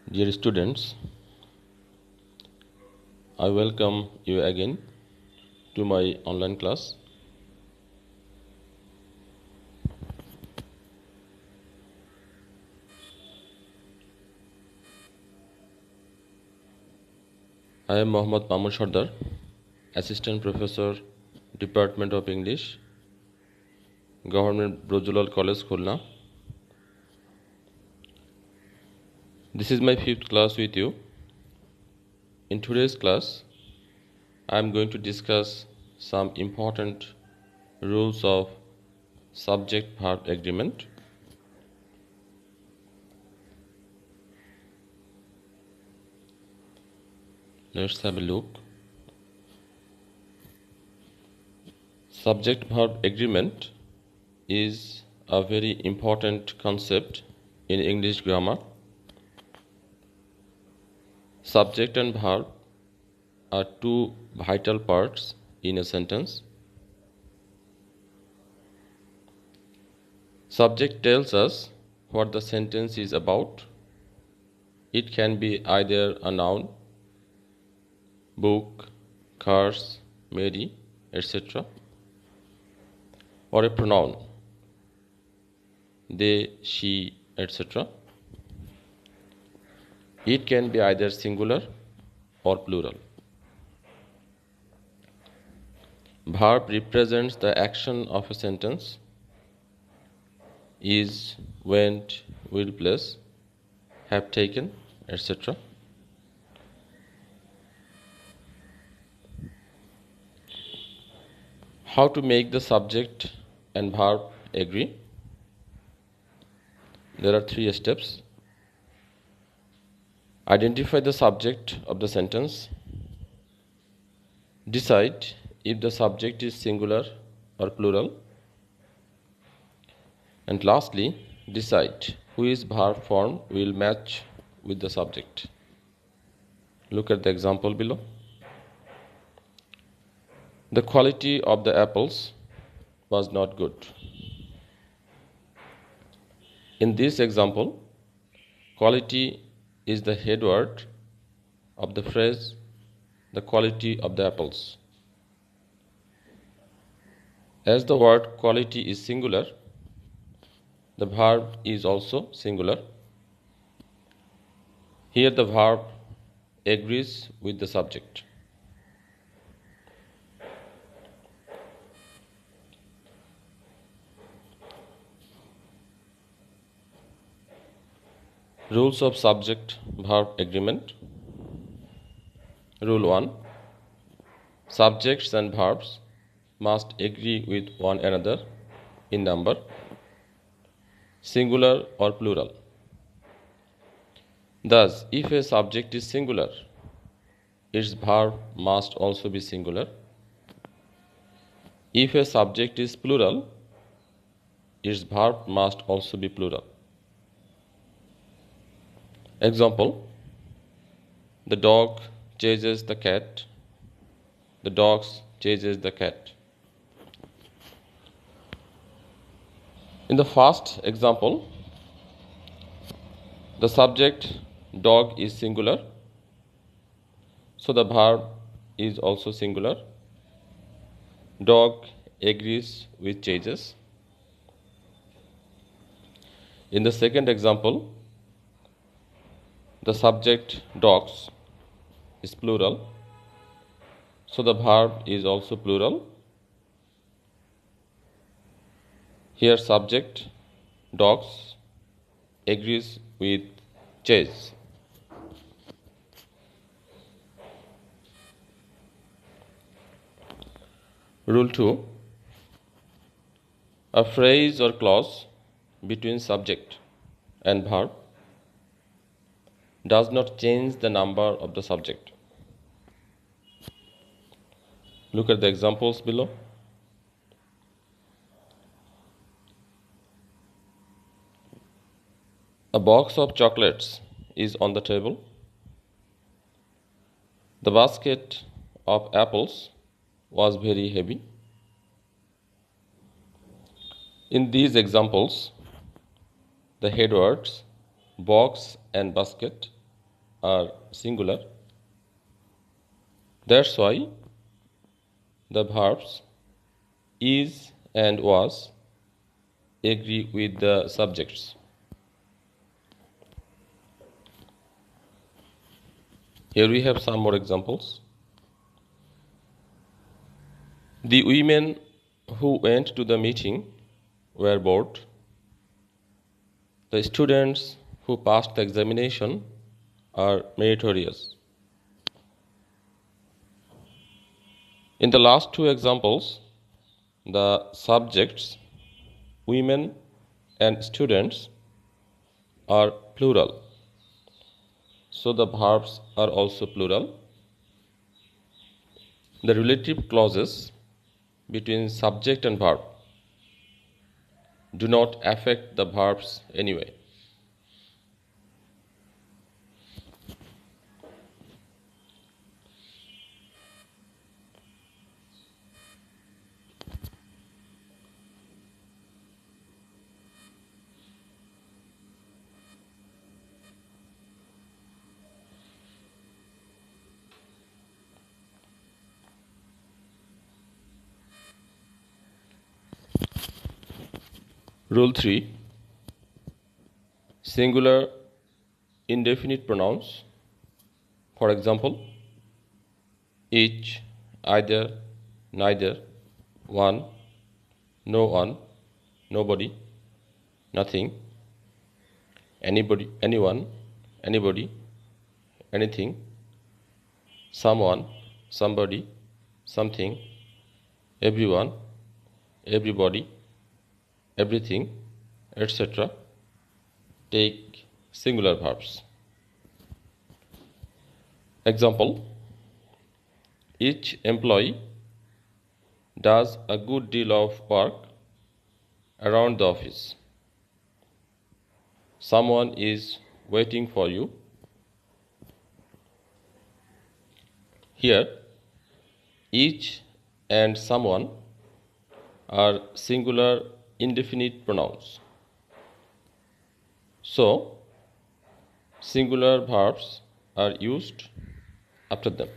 Dear students, I welcome you again to my online class. I am Mohammad Mamun Sardar, Assistant Professor, Department of English, Government Brojulal College, Khulna. This is my fifth class with you. In today's class, I am going to discuss some important rules of subject-verb agreement. Let's have a look. Subject-verb agreement is a very important concept in English grammar. Subject and verb are two vital parts in a sentence. Subject tells us what the sentence is about. It can be either a noun, book, cars, Mary, etc., or a pronoun, they, she, etc. It can be either singular or plural. Verb represents the action of a sentence: is, went, will place, have taken, etc. How to make the subject and verb agree? There are 3 steps. Identify the subject of the sentence. Decide if the subject is singular or plural. And lastly, decide which verb form will match with the subject. Look at the example below. The quality of the apples was not good. In this example, quality is the head word of the phrase, the quality of the apples. As the word quality is singular, the verb is also singular. Here the verb agrees with the subject. Rules of subject-verb agreement. Rule 1. Subjects and verbs must agree with one another in number, singular or plural. Thus, if a subject is singular, its verb must also be singular. If a subject is plural, its verb must also be plural. Example: the dog chases the cat. The dog chases the cat. In the first example, the subject dog is singular, so the verb is also singular. Dog agrees with chases. In the second example, the subject dogs is plural, so the verb is also plural. Here subject dogs agrees with chase. Rule 2. A phrase or clause between subject and verb does not change the number of the subject. Look at the examples below. A box of chocolates is on the table. The basket of apples was very heavy. In these examples, the head words box and basket are singular. That's why the verbs is and was agree with the subjects. Here we have some more examples. The women who went to the meeting were bored. The students who passed the examination are meritorious. In the last two examples, the subjects, women and students, are plural. So the verbs are also plural. The relative clauses between subject and verb do not affect the verbs anyway. Rule 3. Singular indefinite pronouns. For example, each, either, neither, one, no one, nobody, nothing, anybody, anyone, anybody, anything, someone, somebody, something, everyone, everybody, everything, etc. take singular verbs. Example: each employee does a good deal of work around the office. Someone is waiting for you. Here, each and someone are singular indefinite pronouns. So, singular verbs are used after them.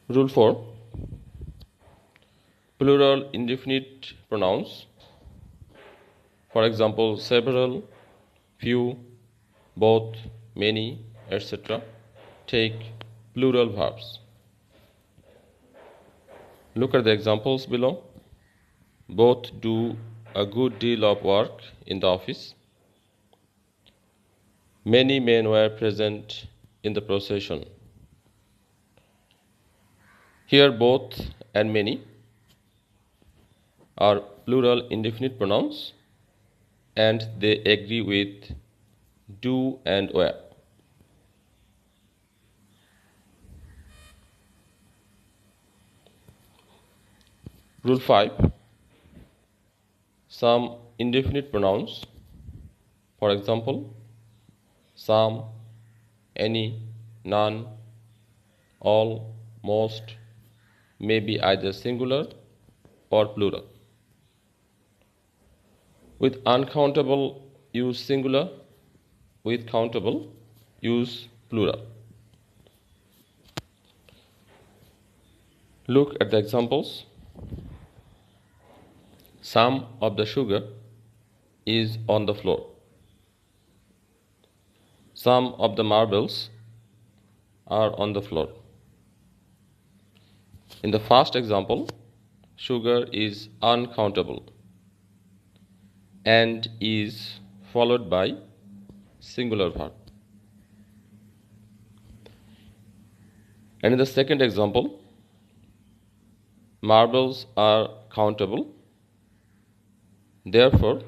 Rule 4. Plural indefinite pronouns. For example, several, few, both, many, etc. take plural verbs. Look at the examples below. Both do a good deal of work in the office. Many men were present in the procession. Here, both and many are plural indefinite pronouns and they agree with do and were. Rule 5. Some indefinite pronouns. For example, some, any, none, all, most may be either singular or plural. With uncountable, use singular. With countable, use plural. Look at the examples. Some of the sugar is on the floor. Some of the marbles are on the floor. In the first example, sugar is uncountable and is followed by singular verb. And in the second example, marbles are countable, therefore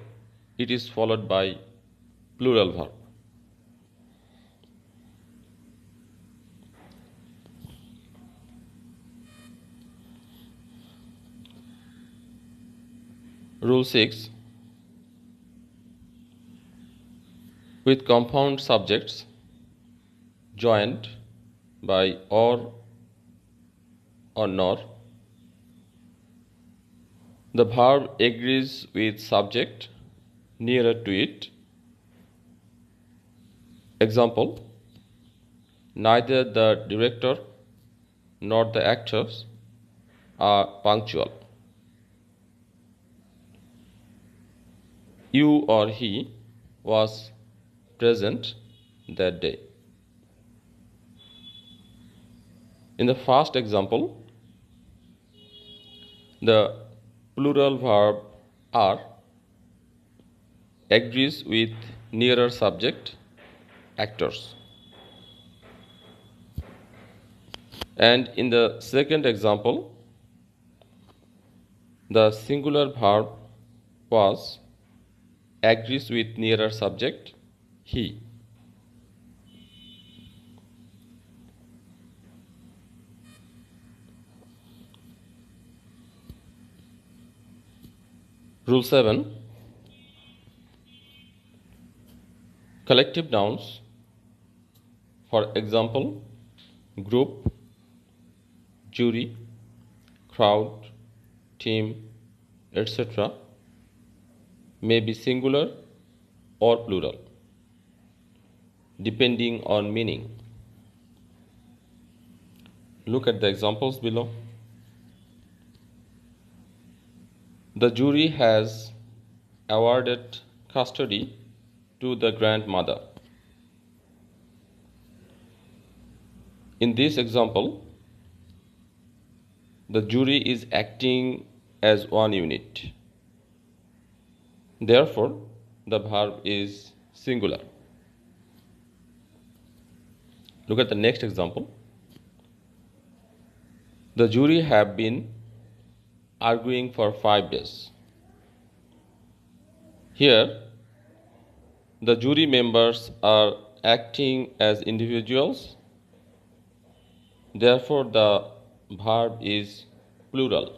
it is followed by plural verb. Rule 6. With compound subjects joined by or nor, The verb agrees with subject nearer to it. Example: neither the director nor the actors are punctual. You or he was present that day. In the first example, the plural verb are agrees with nearer subject, actors. And in the second example, the singular verb was agrees with nearer subject, he. Rule 7. Collective nouns, for example, group, jury, crowd, team, etc., may be singular or plural, depending on meaning. Look at the examples below. The jury has awarded custody to the grandmother. In this example, the jury is acting as one unit. Therefore, the verb is singular. Look at the next example. The jury have been arguing for 5 days. Here, the jury members are acting as individuals. Therefore, the verb is plural.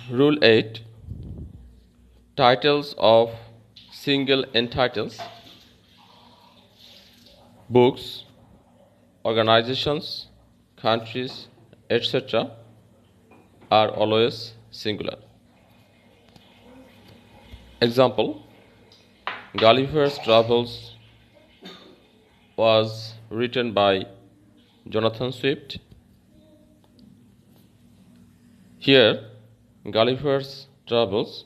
Rule 8. Titles of single entitles, books, organizations, countries, etc. are always singular. Example: Gulliver's Travels was written by Jonathan Swift. Here, Gulliver's Travels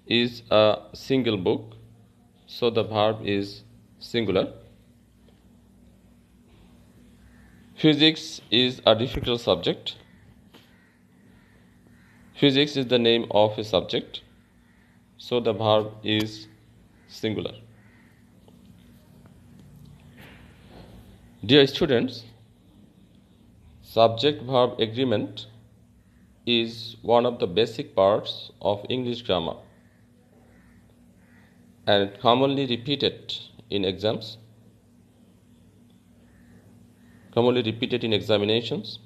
is a single book, so the verb is singular. Physics is a difficult subject. Physics is the name of a subject, so the verb is singular. Dear students, subject-verb agreement is one of the basic parts of English grammar and commonly repeated in exams, commonly repeated in examinations.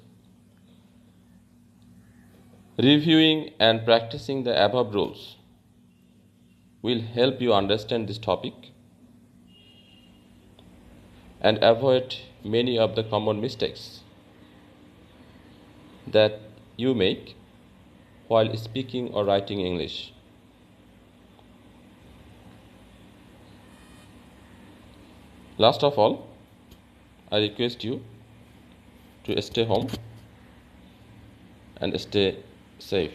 Reviewing and practicing the above rules will help you understand this topic and avoid many of the common mistakes that you make while speaking or writing English. Last of all, I request you to stay home and stay safe.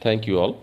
Thank you all.